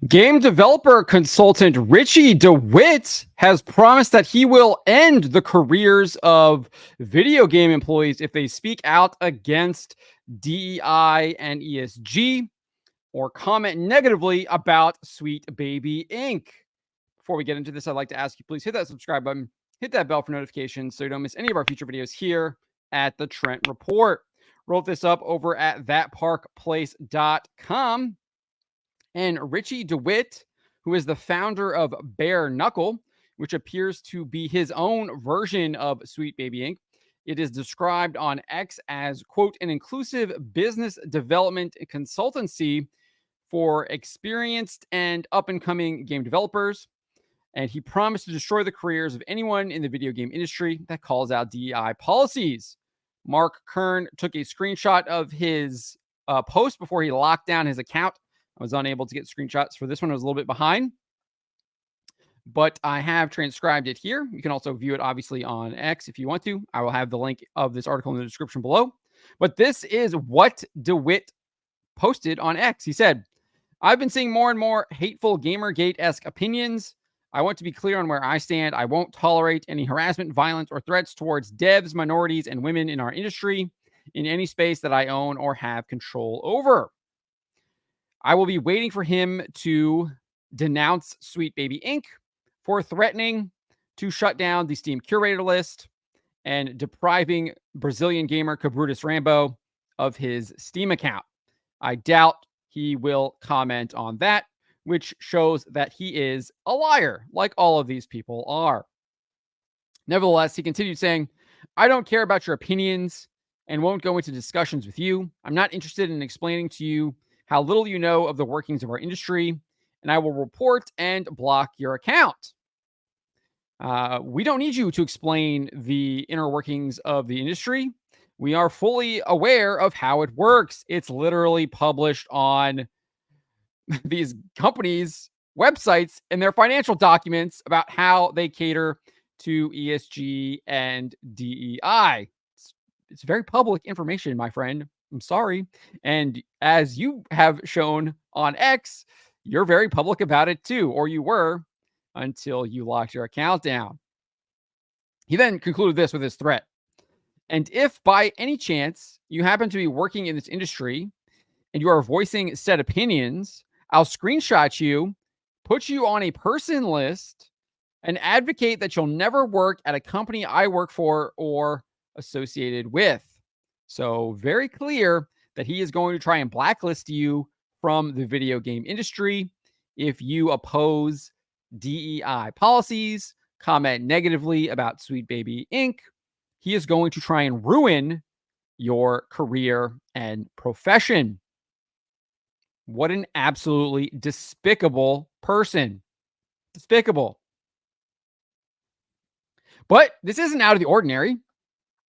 Game developer consultant Richie de Wit has promised that he will end the careers of video game employees if they speak out against DEI and ESG or comment negatively about Sweet Baby Inc. Before we get into this, I'd like to ask you, please hit that subscribe button, hit that bell for notifications so you don't miss any of our future videos here at the Trent Report. Wrote this up over at thatparkplace.com. And Richie de Wit, who is the founder of Bare Knuckle, which appears to be his own version of Sweet Baby Inc. It is described on X as, quote, an inclusive business development consultancy for experienced and up-and-coming game developers. And he promised to destroy the careers of anyone in the video game industry that calls out DEI policies. Mark Kern took a screenshot of his post before he locked down his account. I was unable to get screenshots for this one. I was a little bit behind, but I have transcribed it here. You can also view it obviously on X if you want to. I will have the link of this article in the description below. But this is what de Wit posted on X. He said, I've been seeing more and more hateful Gamergate-esque opinions. I want to be clear on where I stand. I won't tolerate any harassment, violence, or threats towards devs, minorities, and women in our industry in any space that I own or have control over. I will be waiting for him to denounce Sweet Baby Inc. for threatening to shut down the Steam curator list and depriving Brazilian gamer Cabrutus Rambo of his Steam account. I doubt he will comment on that, which shows that he is a liar, like all of these people are. Nevertheless, he continued saying, I don't care about your opinions and won't go into discussions with you. I'm not interested in explaining to you how little you know of the workings of our industry, and I will report and block your account. We don't need you to explain the inner workings of the industry. We are fully aware of how it works. It's literally published on these companies' websites and their financial documents about how they cater to ESG and DEI. It's very public information, my friend. I'm sorry. And as you have shown on X, you're very public about it too, or you were until you locked your account down. He then concluded this with his threat. And if by any chance you happen to be working in this industry and you are voicing said opinions, I'll screenshot you, put you on a person list, and advocate that you'll never work at a company I work for or associated with. So very clear that he is going to try and blacklist you from the video game industry if you oppose DEI policies, comment negatively about Sweet Baby Inc. He is going to try and ruin your career and profession. What an absolutely despicable person. Despicable. But this isn't out of the ordinary.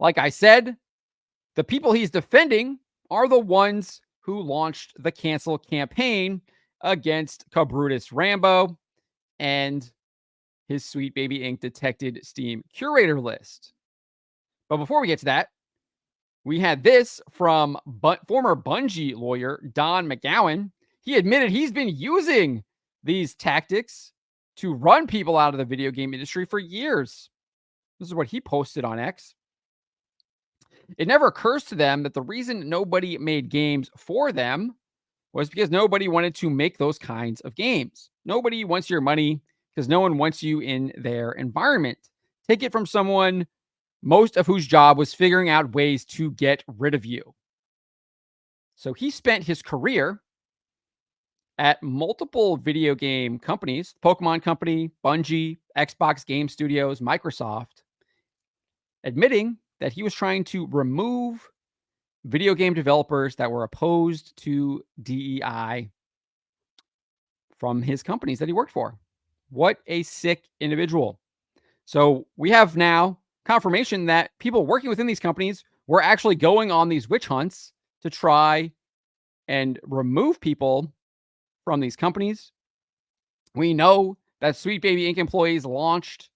Like I said, the people he's defending are the ones who launched the cancel campaign against Cabrutus Rambo and his Sweet Baby Inc. detected Steam curator list. But before we get to that, we had this from former Bungie lawyer Don McGowan. He admitted he's been using these tactics to run people out of the video game industry for years. This is what he posted on X. It never occurs to them that the reason nobody made games for them was because nobody wanted to make those kinds of games. Nobody wants your money because no one wants you in their environment. Take it from someone most of whose job was figuring out ways to get rid of you. So he spent his career at multiple video game companies, Pokemon Company, Bungie, Xbox Game Studios, Microsoft, admitting that he was trying to remove video game developers that were opposed to DEI from his companies that he worked for. What a sick individual. So we have now confirmation that people working within these companies were actually going on these witch hunts to try and remove people from these companies. We know that Sweet Baby Inc. employees launched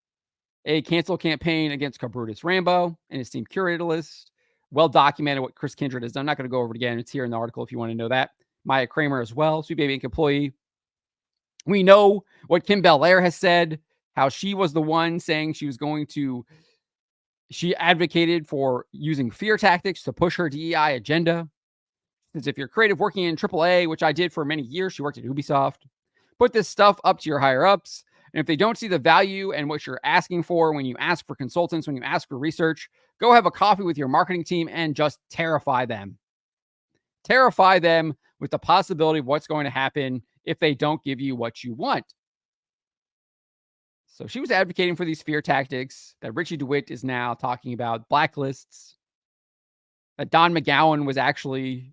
a cancel campaign against Cabrutus Rambo and his Steam curator list. Well documented what Chris Kindred has done. I'm not going to go over it again. It's here in the article if you want to know that. Maya Kramer as well, Sweet Baby Inc. employee, We know what Kim Belair has said, how she was the one saying she advocated for using fear tactics to push her DEI agenda. Since if you're creative working in AAA, which I did for many years, she worked at Ubisoft, put this stuff up to your higher ups. And if they don't see the value and what you're asking for when you ask for consultants, when you ask for research, go have a coffee with your marketing team and just terrify them. Terrify them with the possibility of what's going to happen if they don't give you what you want. So she was advocating for these fear tactics that Richie de Wit is now talking about, blacklists that Don McGowan was actually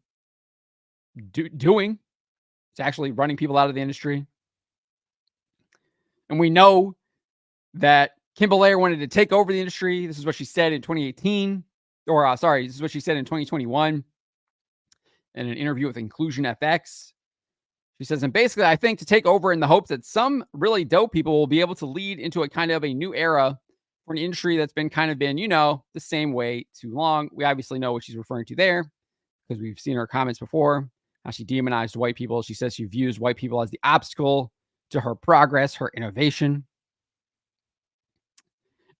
doing. It's actually running people out of the industry. And we know that Kim Belair wanted to take over the industry. This is what she said in 2018. This is what she said in 2021 in an interview with Inclusion FX. She says, and basically, I think to take over in the hopes that some really dope people will be able to lead into a kind of a new era for an industry that's been the same way too long. We obviously know what she's referring to there because we've seen her comments before, how she demonized white people. She says she views white people as the obstacle to her progress, her innovation.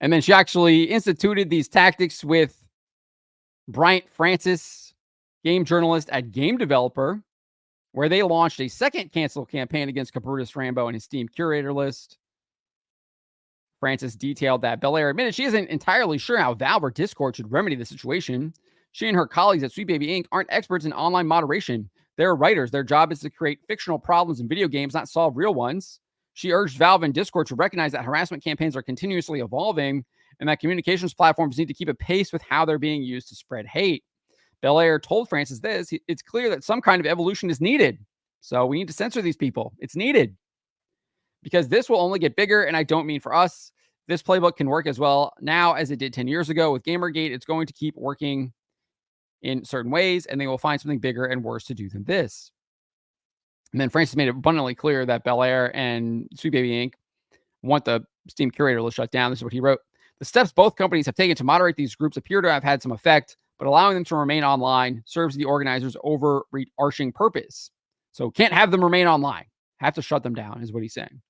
And then she actually instituted these tactics with Bryant Francis, game journalist at Game Developer, where they launched a second cancel campaign against Cabrutus Rambo and his Steam curator list. Francis detailed that Belair admitted she isn't entirely sure how Valve or Discord should remedy the situation. She and her colleagues at Sweet Baby Inc. aren't experts in online moderation. They're writers. Their job is to create fictional problems in video games, not solve real ones. She urged Valve and Discord to recognize that harassment campaigns are continuously evolving and that communications platforms need to keep a pace with how they're being used to spread hate. Belair told Francis this: it's clear that some kind of evolution is needed. So we need to censor these people. It's needed because this will only get bigger. And I don't mean for us. This playbook can work as well now as it did 10 years ago with Gamergate. It's going to keep working in certain ways, and they will find something bigger and worse to do than this. And then Francis made it abundantly clear that Belair and Sweet Baby Inc. want the Steam curator list shut down. This is what he wrote. The steps both companies have taken to moderate these groups appear to have had some effect, but allowing them to remain online serves the organizers' overarching purpose. So can't have them remain online. Have to shut them down, is what he's saying.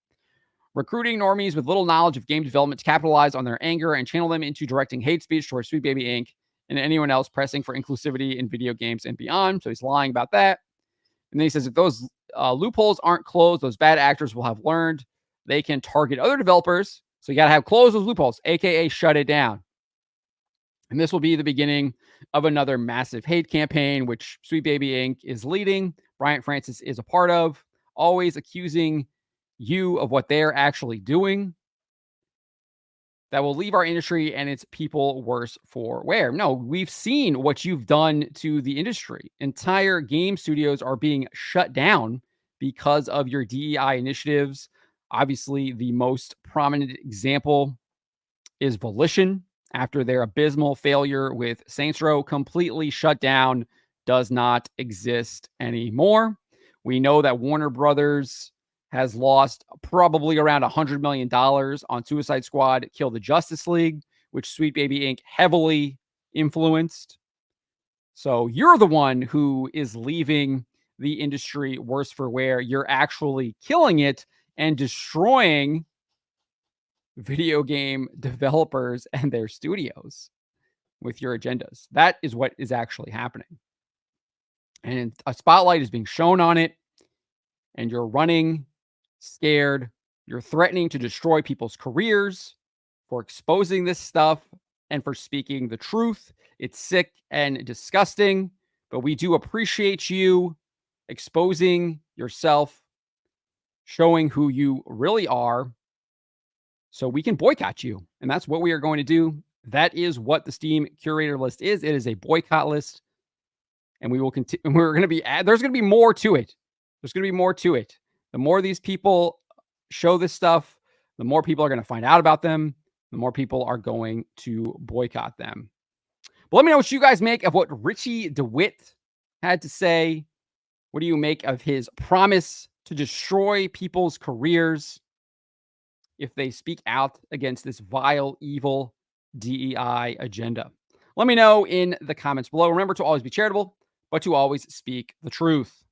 Recruiting normies with little knowledge of game development to capitalize on their anger and channel them into directing hate speech towards Sweet Baby Inc. and anyone else pressing for inclusivity in video games and beyond. So he's lying about that. And then he says if those loopholes aren't closed, those bad actors will have learned they can target other developers. So you got to have closed those loopholes, aka shut it down. And this will be the beginning of another massive hate campaign, which Sweet Baby Inc. is leading. Bryant Francis is a part of, always accusing you of what they're actually doing. That will leave our industry and its people worse for wear. No, we've seen what you've done to the industry. Entire game studios are being shut down because of your DEI initiatives. Obviously, the most prominent example is Volition after their abysmal failure with Saints Row, completely shut down, does not exist anymore. We know that Warner Brothers has lost probably around $100 million on Suicide Squad, Kill the Justice League, which Sweet Baby Inc. heavily influenced. So you're the one who is leaving the industry worse for wear. You're actually killing it and destroying video game developers and their studios with your agendas. That is what is actually happening. And a spotlight is being shown on it, and you're running scared. You're threatening to destroy people's careers for exposing this stuff and for speaking the truth. It's sick and disgusting, but we do appreciate you exposing yourself, showing who you really are, so we can boycott you. And that's what we are going to do. That is what the Steam curator list is. It is a boycott list. And we will continue. There's going to be more to it. There's going to be more to it. The more these people show this stuff, the more people are going to find out about them. The more people are going to boycott them. But let me know what you guys make of what Richie de Wit had to say. What do you make of his promise to destroy people's careers if they speak out against this vile, evil DEI agenda? Let me know in the comments below. Remember to always be charitable, but to always speak the truth.